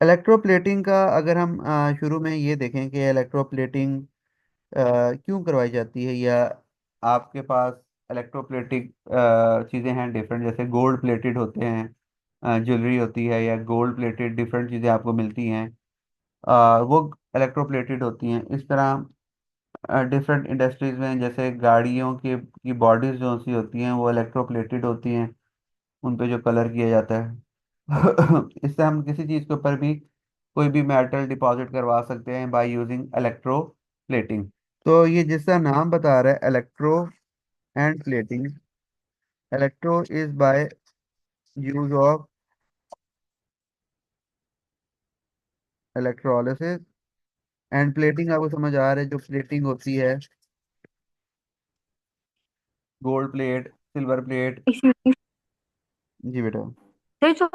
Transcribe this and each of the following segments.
Electroplating का अगर हम शुरू में ये देखें कि इलेक्ट्रोप्लेटिंग क्यों करवाई जाती है, या आपके पास इलेक्ट्रोप्लेटिक चीज़ें हैं डिफरेंट, जैसे गोल्ड प्लेटेड होते हैं, ज्वेलरी होती है, या गोल्ड प्लेटेड डिफरेंट चीज़ें आपको मिलती हैं, वो इलेक्ट्रोप्लेटेड होती हैं। इस तरह डिफरेंट इंडस्ट्रीज में जैसे गाड़ियों की बॉडीज जो सी होती हैं वो इलेक्ट्रोप्लेटेड होती हैं, उन पे जो कलर किया जाता है। इससे हम किसी चीज़ के ऊपर भी कोई भी मेटल डिपॉजिट करवा सकते हैं बाय यूजिंग इलेक्ट्रोप्लेटिंग। तो ये जिसका नाम बता रहा है electro and plating, electro is by use of electrolysis, and plating आपको समझ आ रहा है, जो प्लेटिंग होती है, गोल्ड प्लेट, सिल्वर प्लेट। इसी जी बेटा। से जो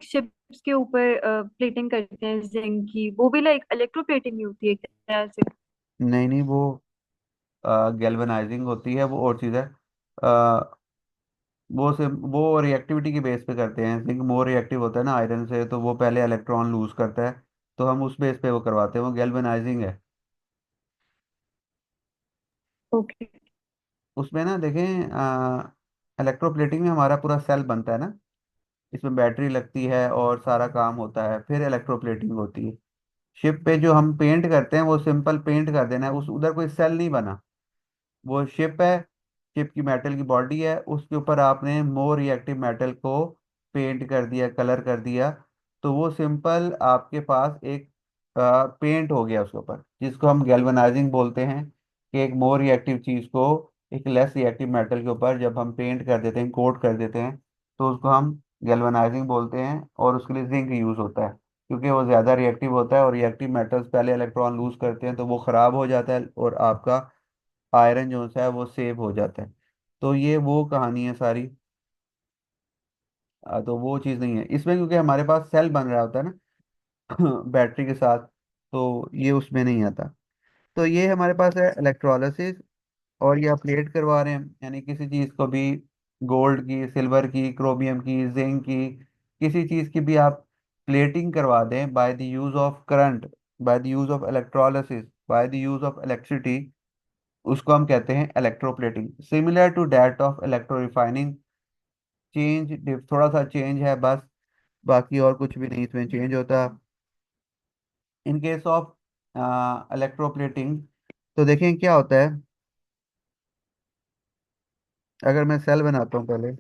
शिप्स के ऊपर प्लेटिंग करते हैं जिंक की, वो भी लाइक इलेक्ट्रो प्लेटिंग ही होती है एक तरह से। नहीं नहीं, वो गैल्वेनाइजिंग होती है, वो और चीज़ है। अ, वो रिएक्टिविटी की बेस पे करते हैं। जिंक मोर रिएक्टिव होता है ना आयरन से, तो वो पहले इलेक्ट्रॉन लूज करता है, तो हम उस बेस पे वो करवाते हैं, वो गैल्वेनाइजिंग है। ओके। उसमें ना देखें, इलेक्ट्रोप्लेटिंग में हमारा पूरा सेल बनता है ना, इसमें बैटरी लगती है और सारा काम होता है, फिर इलेक्ट्रोप्लेटिंग होती है। शिप पे जो हम पेंट करते हैं वो सिंपल पेंट कर देना है, उस उधर कोई सेल नहीं बना। वो शिप है, शिप की मेटल की बॉडी है, उसके ऊपर आपने मोर रिएक्टिव मेटल को पेंट कर दिया, कलर कर दिया, तो वो सिंपल आपके पास एक पेंट हो गया उसके ऊपर, जिसको हम गैल्वेनाइजिंग बोलते हैं। कि एक मोर रिएक्टिव चीज़ को एक लेस रिएक्टिव मेटल के ऊपर जब हम पेंट कर देते हैं, कोट कर देते हैं, तो उसको हम गैल्वेनाइजिंग बोलते हैं। और उसके लिए जिंक यूज़ होता है, क्योंकि वो ज़्यादा रिएक्टिव होता है, और रिएक्टिव मेटल्स पहले इलेक्ट्रॉन लूज करते हैं तो वो ख़राब हो जाता है, और आपका आयरन जो सा है वो सेव हो जाता है। तो ये वो कहानी है सारी। तो वो चीज़ नहीं है इसमें, क्योंकि हमारे पास सेल बन रहा होता है ना बैटरी के साथ, तो ये उसमें नहीं आता। तो ये हमारे पास है इलेक्ट्रोलिसिस। और ये आप प्लेट करवा रहे हैं, यानी किसी चीज़ को भी, गोल्ड की, सिल्वर की, क्रोमियम की, जिंक की, किसी चीज़ की भी आप प्लेटिंग करवा दें by the use of current, by the use of electrolysis, by the use of electricity, उसको हम कहते हैं electroplating. Similar to that of electro refining, change थोड़ा सा चेंज है बस, बाकी और कुछ भी नहीं इसमें चेंज होता। इन केस ऑफ इलेक्ट्रोप्लेटिंग, तो देखें क्या होता है। अगर मैं सेल बनाता हूँ पहले,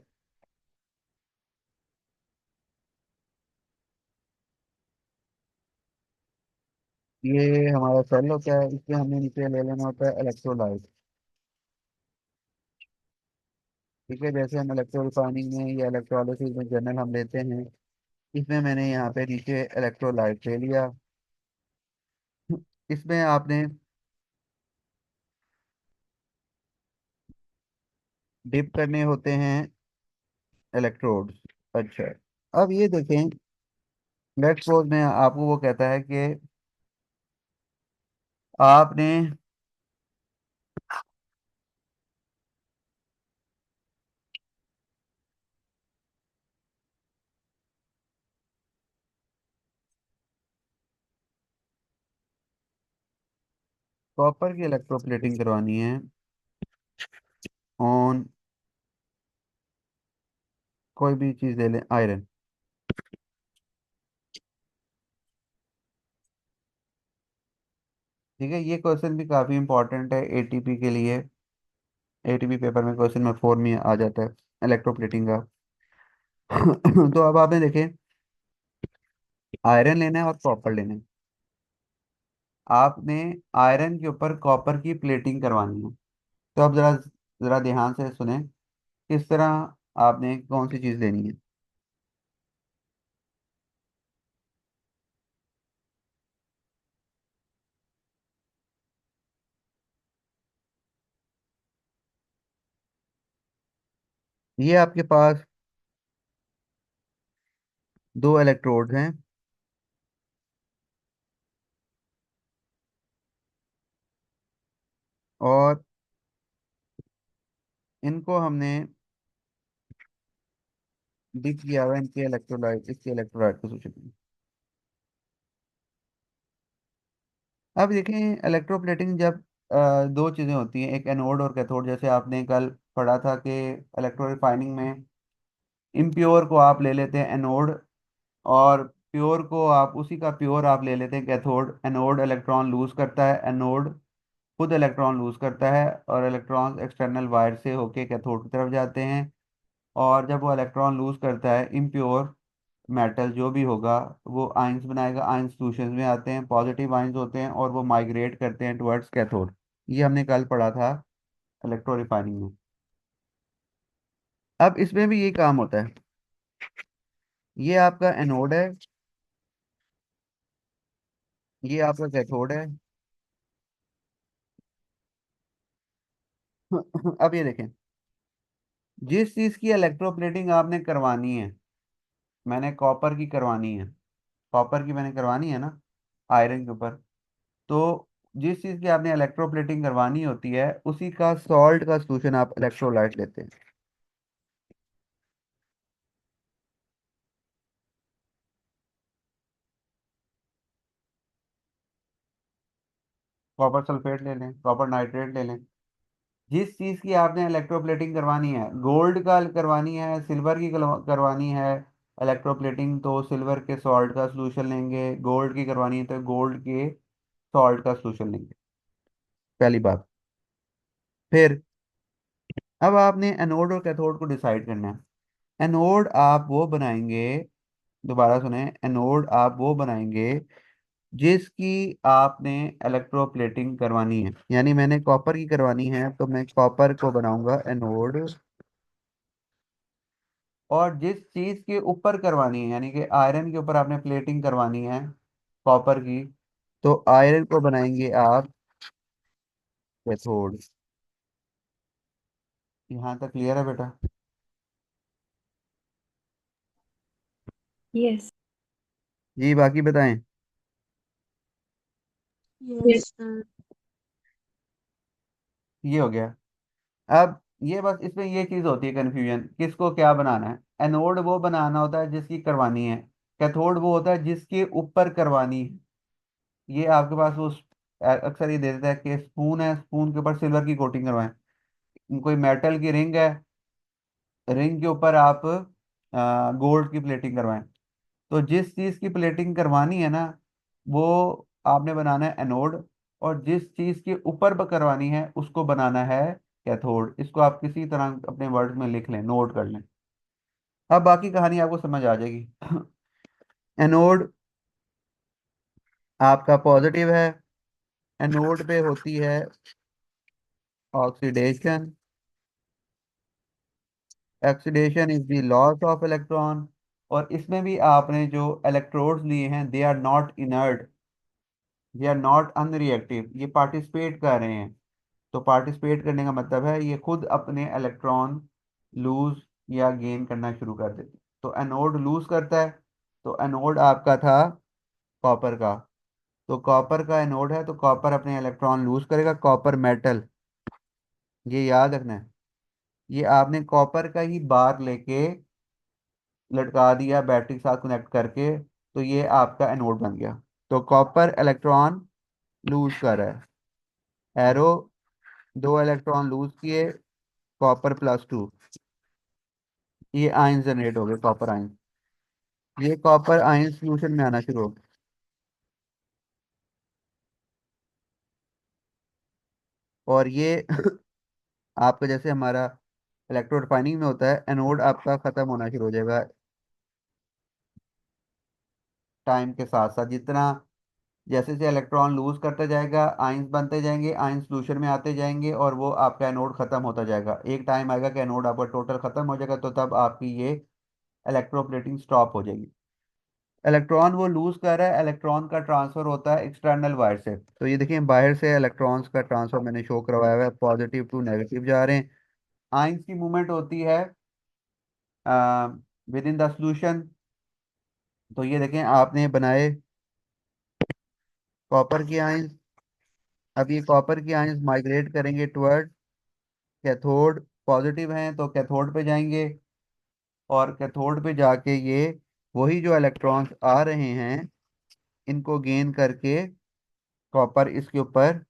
ये हमारा सेल होता है, इसमें हमने नीचे ले लेना होता है इलेक्ट्रोलाइट। ठीक है, जैसे हम इलेक्ट्रो रिफाइनिंग में या इलेक्ट्रोलिसिस में जनरल हम लेते हैं, इसमें मैंने यहाँ पे नीचे इलेक्ट्रोलाइट ले लिया। इसमें आपने डिप करने होते हैं इलेक्ट्रोड्स। अच्छा, अब ये देखें, लेट्स सपोज में आपको वो कहता है कि आपने कॉपर की इलेक्ट्रोप्लेटिंग करवानी है ऑन कोई भी चीज़ ले लें, आयरन। ठीक है, ये क्वेश्चन भी काफ़ी इंपॉर्टेंट है एटीपी के लिए। एटीपी पेपर में क्वेश्चन नंबर 4 में आ जाता है इलेक्ट्रोप्लेटिंग का। तो अब आपने देखें, आयरन लेना है और कॉपर लेना है। आपने आयरन के ऊपर कॉपर की प्लेटिंग करवानी है। तो अब ज़रा ज़रा ध्यान से सुने, किस तरह आपने कौन सी चीज़ लेनी है। ये आपके पास दो इलेक्ट्रोड्स हैं, और इनको हमने डिप किया हुआ है इनके इलेक्ट्रोलाइट, इसके इलेक्ट्रोलाइट को सोचें। अब देखें इलेक्ट्रोप्लेटिंग जब दो चीज़ें होती हैं, एक एनोड और कैथोड। जैसे आपने कल पढ़ा था कि इलेक्ट्रो रिफाइनिंग में इम्प्योर को आप ले लेते हैं एनोड, और प्योर को आप उसी का प्योर आप ले लेते हैं कैथोड। एनोड इलेक्ट्रॉन लूज करता है, एनोड खुद इलेक्ट्रॉन लूज करता है, और इलेक्ट्रॉन्स एक्सटर्नल वायर से होके कैथोड की तरफ जाते हैं। और जब वो इलेक्ट्रॉन लूज करता है, इम्प्योर मेटल जो भी होगा वो आयंस बनाएगा। आयंस सोल्यूशन में आते हैं, पॉजिटिव आयंस होते हैं, और वो माइग्रेट करते हैं टुवर्ड्स कैथोड। ये हमने कल पढ़ा था इलेक्ट्रो रिफाइनिंग में। अब इसमें भी यही काम होता है। ये आपका एनोड है, ये आपका कैथोड है। अब ये देखें, जिस चीज़ की इलेक्ट्रोप्लेटिंग आपने करवानी है, मैंने कॉपर की करवानी है, कॉपर की मैंने करवानी है ना आयरन के ऊपर। तो जिस चीज़ की आपने इलेक्ट्रोप्लेटिंग करवानी होती है, उसी का सॉल्ट का सोल्यूशन आप इलेक्ट्रोलाइट लेते हैं। कॉपर सल्फेट ले लें, कॉपर नाइट्रेट ले लें। जिस चीज़ की आपने इलेक्ट्रोप्लेटिंग करवानी है, गोल्ड का करवानी है, सिल्वर की करवानी है इलेक्ट्रोप्लेटिंग, तो सिल्वर के सॉल्ट का सोल्यूशन लेंगे। गोल्ड की करवानी है तो गोल्ड के सॉल्ट का सोल्यूशन लेंगे, पहली बात। फिर अब आपने एनोड और कैथोड को डिसाइड करना है। एनोड आप वो बनाएंगे, दोबारा सुने, एनोड आप वो बनाएंगे जिसकी आपने इलेक्ट्रोप्लेटिंग करवानी है। यानी मैंने कॉपर की करवानी है तो मैं कॉपर को बनाऊंगा एनोड। और जिस चीज के ऊपर करवानी है, यानी कि आयरन के ऊपर आपने प्लेटिंग करवानी है कॉपर की, तो आयरन को बनाएंगे आप कैथोड। यहाँ तक क्लियर है बेटा? यस। जी बाकी बताएं। Yes yes sir. ये हो गया। अब ये बस इसमें ये चीज होती है कंफ्यूजन, किसको क्या बनाना है। एनोड वो बनाना होता है जिसकी करवानी है, कैथोड वो होता है जिसके ऊपर करवानी है। ये आपके पास वो अक्सर ये दे देता है कि स्पून है, स्पून के ऊपर सिल्वर की कोटिंग करवाएं। कोई मेटल की रिंग है, रिंग के ऊपर आप गोल्ड की प्लेटिंग करवाएं। तो जिस चीज़ की प्लेटिंग करवानी है ना, वो आपने बनाना है एनोड, और जिस चीज़ के ऊपर करवानी है उसको बनाना है कैथोड। इसको आप किसी तरह अपने वर्ड्स में लिख लें, नोट कर लें। अब बाकी कहानी आपको समझ आ जाएगी। एनोड आपका पॉजिटिव है, एनोड पे होती है oxidation. Oxidation is the loss of electron. और इसमें भी आपने जो इलेक्ट्रोड्स लिए हैं, they are not inert, they are not unreactive, ये पार्टिसिपेट कर रहे हैं। तो पार्टिसिपेट करने का मतलब है ये खुद अपने इलेक्ट्रॉन लूज या गेन करना शुरू कर देते हैं। तो एनोड लूज करता है, तो एनोड आपका था कॉपर का। तो कॉपर का एनोड है तो कॉपर अपने इलेक्ट्रॉन लूज करेगा। कॉपर मेटल, ये याद रखना है। ये आपने कॉपर का ही बार लेके लटका दिया बैटरी के साथ कनेक्ट करके, तो ये आपका एनोड बन गया। तो कॉपर इलेक्ट्रॉन लूज कर रहा है, एरो दो इलेक्ट्रॉन लूज किए, कॉपर +2, ये आयन जनरेट हो गए, कॉपर आयन। ये कॉपर आयन सोल्यूशन में आना शुरू हो गए। और ये आपका जैसे हमारा इलेक्ट्रो रिफाइनिंग में होता है, एनोड आपका खत्म होना शुरू हो जाएगा टाइम के साथ साथ। जितना जैसे जैसे इलेक्ट्रॉन लूज करते जाएगा, आयंस बनते जाएंगे, आयंस सोल्यूशन में आते जाएंगे, और वो आपका एनोड खत्म होता जाएगा। एक टाइम आएगा कि एनोड आपका टोटल खत्म हो जाएगा, तो तब आपकी ये इलेक्ट्रोप्लेटिंग स्टॉप हो जाएगी। इलेक्ट्रॉन वो लूज कर रहा है, इलेक्ट्रॉन का ट्रांसफर होता है एक्सटर्नल वायर से। तो ये देखिए बाहर से इलेक्ट्रॉन्स का ट्रांसफर मैंने शो करवाया हुआ है, पॉजिटिव टू नेगेटिव जा रहे हैं। आयंस की मूवमेंट होती है विद इन द सॉल्यूशन। तो ये देखें आपने बनाए कॉपर की आयंस। अब ये कॉपर की आयंस माइग्रेट करेंगे टुवर्ड कैथोड, पॉजिटिव हैं तो कैथोड पे जाएंगे, और कैथोड पे जाके ये वही जो इलेक्ट्रॉन्स आ रहे हैं इनको गेन करके कॉपर इसके ऊपर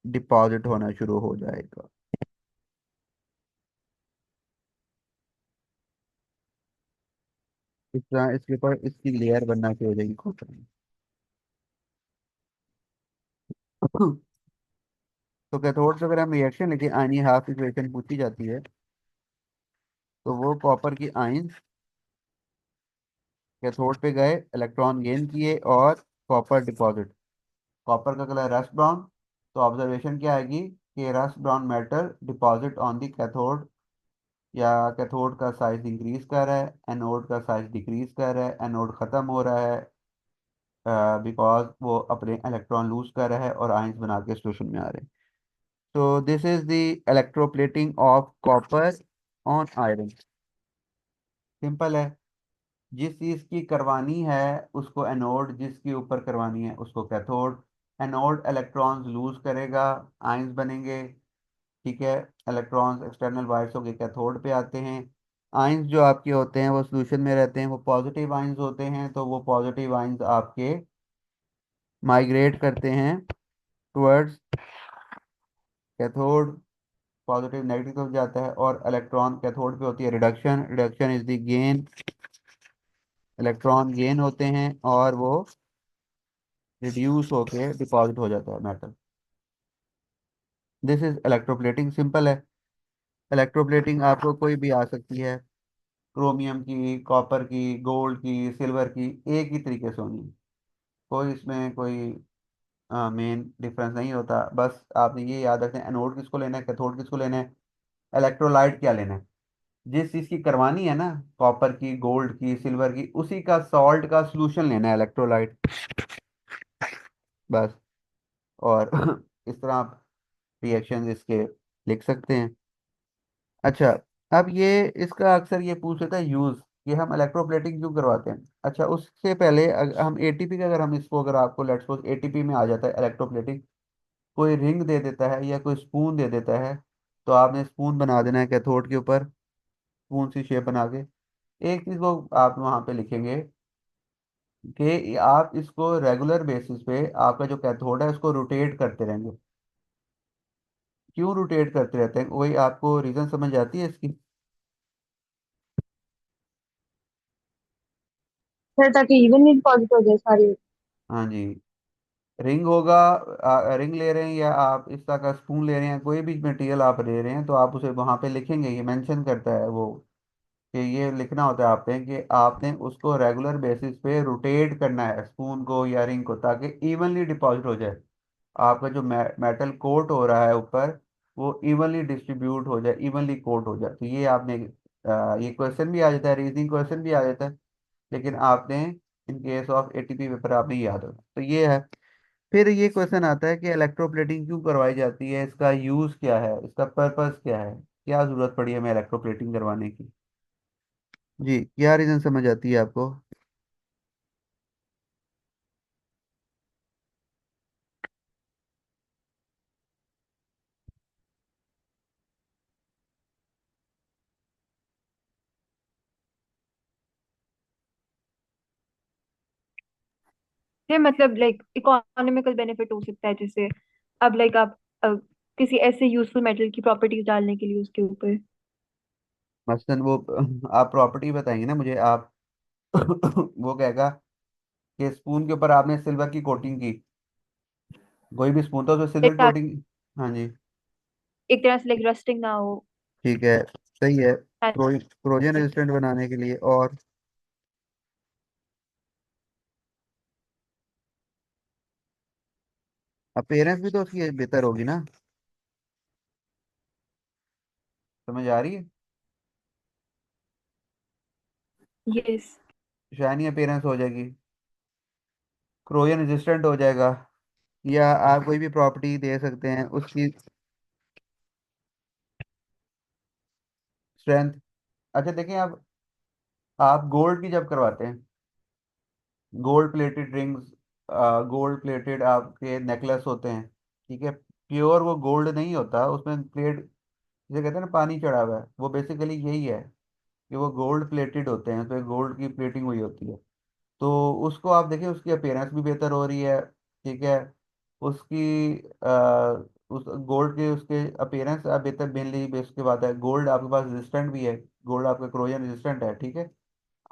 डिपॉजिट होना शुरू हो जाएगा। इस तरह इसके ऊपर इसकी लेयर बनना शुरू हो जाएगी कॉपर में। तो कैथोड से अगर हम रिएक्शन लेके आयनी हाफ इक्वेशन पूछी जाती है, तो वो कॉपर की आयंस कैथोड पे गए, इलेक्ट्रॉन गेन किए और कॉपर डिपॉजिट। कॉपर का कलर रस्ट ब्राउन। तो ऑब्जर्वेशन क्या आएगी कि rust brown metal deposit on the cathode, या कैथोड का साइज इंक्रीज कर रहा है, एनोड का साइज डिक्रीज कर रहा है, एनोड खत्म हो रहा है बिकॉज वो अपने इलेक्ट्रॉन लूज कर रहा है और आयंस बना के सोल्यूशन में आ रहे हैं। तो this is the electroplating of copper on iron. Simple है। जिस चीज़ की करवानी है उसको एनोड, जिसके ऊपर करवानी है उसको कैथोड। एनोड इलेक्ट्रॉन्स लूज करेगा, आयंस बनेंगे। ठीक है। इलेक्ट्रॉन्स एक्सटर्नल वायर्स होके कैथोड पे आते हैं। आयंस जो आपके होते हैं वो सोल्यूशन में रहते हैं, वो पॉजिटिव आयंस होते हैं, तो वो पॉजिटिव आयंस आपके माइग्रेट करते हैं टुवर्ड्स कैथोड। पॉजिटिव नेगेटिव तरफ जाता है और इलेक्ट्रॉन कैथोड पे होती है reduction. Reduction is the gain. Electron gain होते हैं और वो रिड्यूस होके डिपॉजिट हो जाता है metal. This is electroplating. Simple है। इलेक्ट्रोप्लेटिंग आपको कोई भी आ सकती है, क्रोमियम की, कॉपर की, गोल्ड की, सिल्वर की, एक ही तरीके से होनी है। कोई इसमें कोई मेन डिफरेंस नहीं होता। बस आपने ये याद रखना है एनोड किसको लेना है, कैथोड किसको लेना है, इलेक्ट्रोलाइट क्या लेना है। जिस चीज़ की करवानी है ना, कॉपर की, गोल्ड की, सिल्वर की, उसी का सॉल्ट का सॉल्यूशन लेना है, इलेक्ट्रोलाइट। बस। और इस तरह आप रिएक्शन इसके लिख सकते हैं। अच्छा, अब ये इसका अक्सर ये पूछ लेता है यूज़, कि हम इलेक्ट्रोप्लेटिंग क्यों करवाते हैं। अच्छा, उससे पहले हम एटीपी का, अगर हम इसको, अगर आपको लेट्स सपोज एटीपी में आ जाता है इलेक्ट्रोप्लेटिंग, कोई रिंग दे देता है या कोई स्पून दे देता है, तो आपने स्पून बना देना है कैथोड के ऊपर, स्पून सी शेप बना के। एक चीज़ को आप वहाँ पे लिखेंगे कि आप इसको रेगुलर बेसिस पे आपका जो कैथोड है उसको रोटेट करते रहेंगे। क्यों रोटेट करते रहते हैं, वही आपको रीज़न समझ आती है इसकी। सर ताकि इवन डिपॉजिट हो जाए सारी। हाँ जी। रिंग होगा, रिंग ले रहे हैं या आप इस तरह का स्पून ले रहे हैं, कोई भी मटेरियल आप ले रहे हैं, तो आप उसे वहाँ पे लिखेंगे, ये मेंशन करता है वो, कि ये लिखना होता है आपने कि आपने उसको रेगुलर बेसिस पे रोटेट करना है स्पून को या रिंग को, ताकि इवनली डिपॉजिट हो जाए। आपका जो मेटल कोट हो रहा है ऊपर, वो इवनली डिस्ट्रीब्यूट हो जाए, इवनली कोट हो जाए। तो ये आपने ये क्वेश्चन भी आ जाता है, रीजनिंग क्वेश्चन भी आ जाता है, लेकिन आपने in case of ATP paper आपने याद रखना, तो ये है। फिर ये क्वेश्चन आता है कि इलेक्ट्रोप्लेटिंग क्यों करवाई जाती है, इसका यूज़ क्या है, इसका पर्पस क्या है, क्या ज़रूरत पड़ी हमें इलेक्ट्रोप्लेटिंग करवाने की। जी, क्या रीज़न समझ आती है आपको। ये मतलब लाइक इकोनॉमिकल बेनिफिट हो सकता है, जैसे अब लाइक आप किसी ऐसे यूजफुल मेटल की प्रॉपर्टीज डालने के लिए उसके ऊपर। मसलन वो आप प्रॉपर्टी बताएंगे ना मुझे, आप वो कहेगा कि स्पून के ऊपर आपने सिल्वर की कोटिंग की, कोई भी स्पून था उसमें सिल्वर लाइक कोटिंग। हाँ जी। एक तरह से लाइक रस्टिंग ना हो। ठीक है, सही है। हाँ क्रोजन जी। रेजिस्टेंट बनाने के लिए, और अपीयरेंस भी तो उसकी बेहतर होगी ना। समझ आ रही है। यस। शाइनी अपीयरेंस हो जाएगी, क्रोजन रेजिस्टेंट हो जाएगा, या आप कोई भी प्रॉपर्टी दे सकते हैं उसकी स्ट्रेंथ। अच्छा देखें, अब आप गोल्ड की जब करवाते हैं, gold plated rings, gold plated आपके नेकलेस होते हैं, ठीक है, प्योर वो गोल्ड नहीं होता, उसमें प्लेट, जिसे कहते हैं ना पानी चढ़ा हुआ है, वो बेसिकली यही है कि वो गोल्ड प्लेटेड होते हैं, तो गोल्ड की प्लेटिंग हुई होती है। तो उसको आप देखें, उसकी अपीयरेंस भी बेहतर हो रही है। ठीक है। उसकी उस गोल्ड के उसके अपीयरेंस अब बेहतर मेनली बेस के बात है। गोल्ड आपके पास रेजिस्टेंट भी है, गोल्ड आपका क्रोजन रेजिस्टेंट है, ठीक है।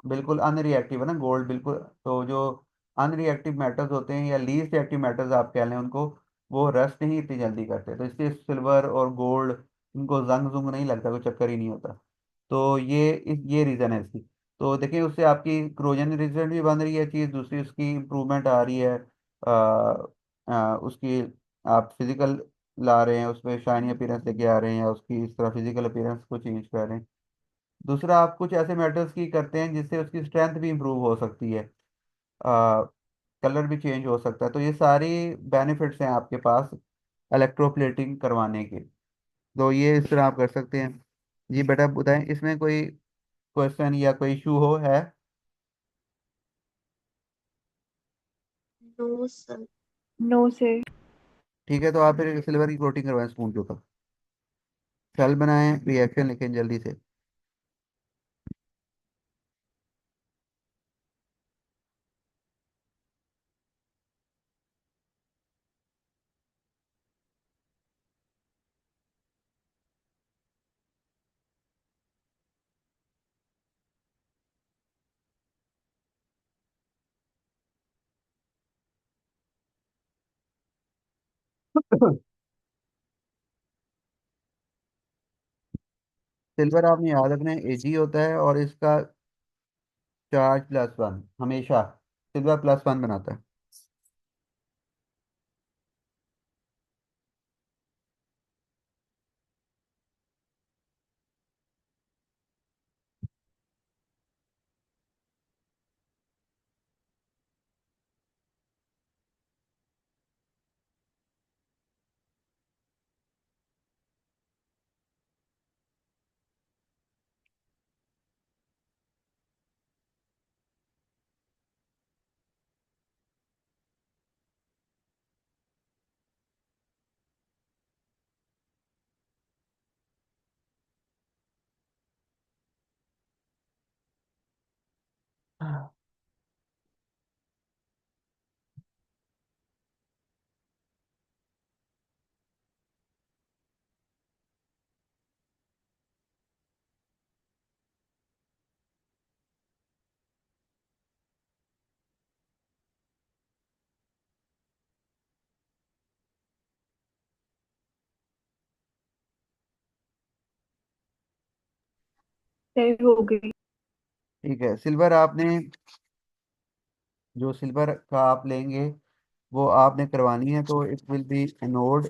बिल्कुल अनरिएक्टिव है ना गोल्ड, बिल्कुल। तो जो अनरिएक्टिव मेटल्स होते हैं या लीस्ट रिएक्टिव मेटल्स आप कह लें उनको, वो रस्ट नहीं इतनी जल्दी करते, तो इसलिए सिल्वर और गोल्ड, इनको जंग जुंग नहीं लगता, कोई चक्कर ही नहीं होता। तो ये रीज़न है इसकी। तो देखिए उससे आपकी क्रोजन रेजिस्टेंट भी बन रही है चीज़, दूसरी उसकी इम्प्रूवमेंट आ रही है। उसकी आप फिजिकल ला रहे हैं, उसमें शाइनी अपीयरेंस लेके आ रहे हैं, या उसकी इस तरह फिजिकल अपीयरेंस को चेंज कर रहे हैं। दूसरा आप कुछ ऐसे मेटल्स की करते हैं जिससे उसकी स्ट्रेंथ भी इंप्रूव हो सकती है, कलर भी चेंज हो सकता है। तो ये सारी बेनिफिट्स हैं आपके पास इलेक्ट्रोप्लेटिंग करवाने के। तो ये इस तरह आप कर सकते हैं। जी बेटा बताएं, इसमें कोई क्वेश्चन या कोई इशू हो है? No sir. नो से। ठीक है, तो आप फिर सिल्वर की कोटिंग करवाएं स्पून के ऊपर, सेल बनाएं, रिएक्शन लिखें जल्दी से। सिल्वर आपने याद रखना है Ag होता है, और इसका चार्ज +1 हमेशा सिल्वर +1 बनाता है। तय हो गई। ठीक है, सिल्वर आपने, जो सिल्वर का आप लेंगे वो आपने करवानी है, तो इट विल बी एनोड।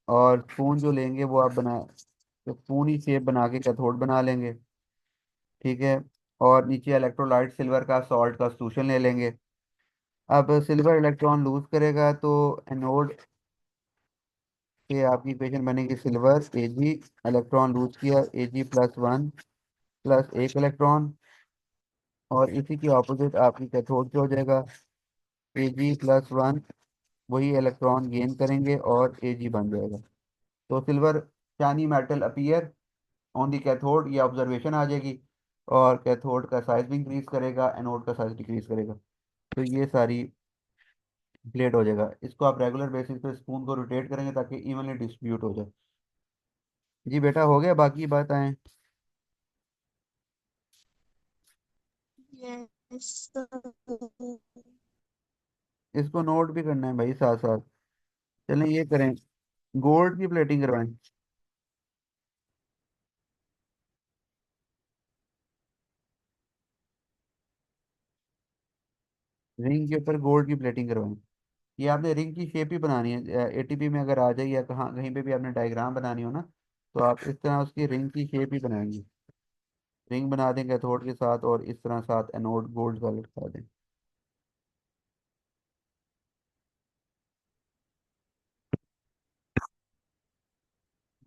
और स्पून जो लेंगे वो आप बना, तो स्पून ही शेप बना के कैथोड बना लेंगे, ठीक है। और नीचे इलेक्ट्रोलाइट सिल्वर का सॉल्ट का सॉल्यूशन ले लेंगे। अब सिल्वर इलेक्ट्रॉन लूज करेगा, तो एनोड से आपकी इक्वेशन बनेगी सिल्वर Ag, इलेक्ट्रॉन लूज किया Ag+1 प्लस एक इलेक्ट्रॉन, और इसी की ऑपोजिट आपकी कैथोड पे हो जाएगा Ag+1, वही इलेक्ट्रॉन गेन करेंगे और Ag बन जाएगा। तो silver shiny metal appear on the cathode, ये ऑब्जर्वेशन आ जाएगी। और कैथोड का साइज भी इंक्रीज करेगा, एनोड का साइज डिक्रीज करेगा। तो ये सारी प्लेट हो जाएगा। इसको आप रेगुलर बेसिस पे स्पून को रोटेट करेंगे ताकि इवनली डिस्ट्रीब्यूट हो जाए। जी बेटा हो गया, बाकी बात आए। Yes sir. इसको नोट भी करना है भाई साथ साथ। चलें ये करें, गोल्ड की प्लेटिंग करवाएं। रिंग के ऊपर गोल्ड की प्लेटिंग करवाएं। ये आपने रिंग की शेप ही बनानी है, एटीपी में अगर आ जाए या कहाँ कहीं पे भी आपने डायग्राम बनानी हो ना, तो आप इस तरह उसकी रिंग की शेप ही बनाएंगे। रिंग बना दें कैथोड के साथ, और इस तरह साथ एनोड गोल्ड का लटका दें।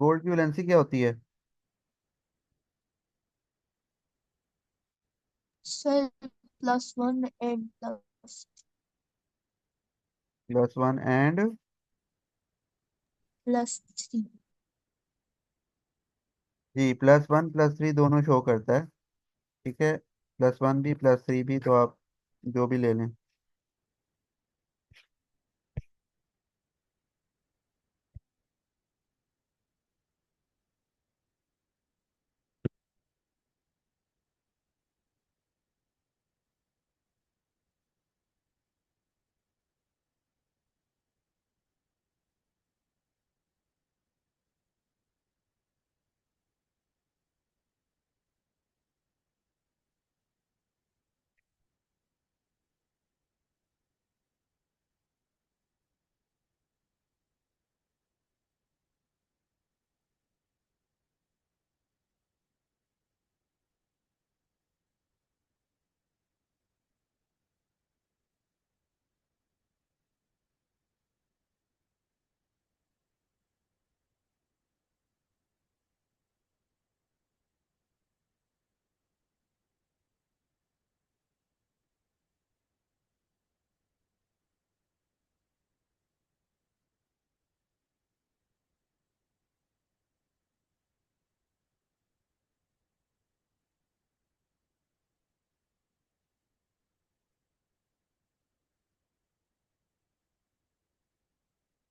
गोल्ड की वैलेंसी क्या होती है? Sir +1 and +1 and, +3। जी +1 +3 दोनों शो करता है, ठीक है। +1 भी +3 भी, तो आप जो भी ले लें।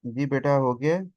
जी बेटा, हो गया है।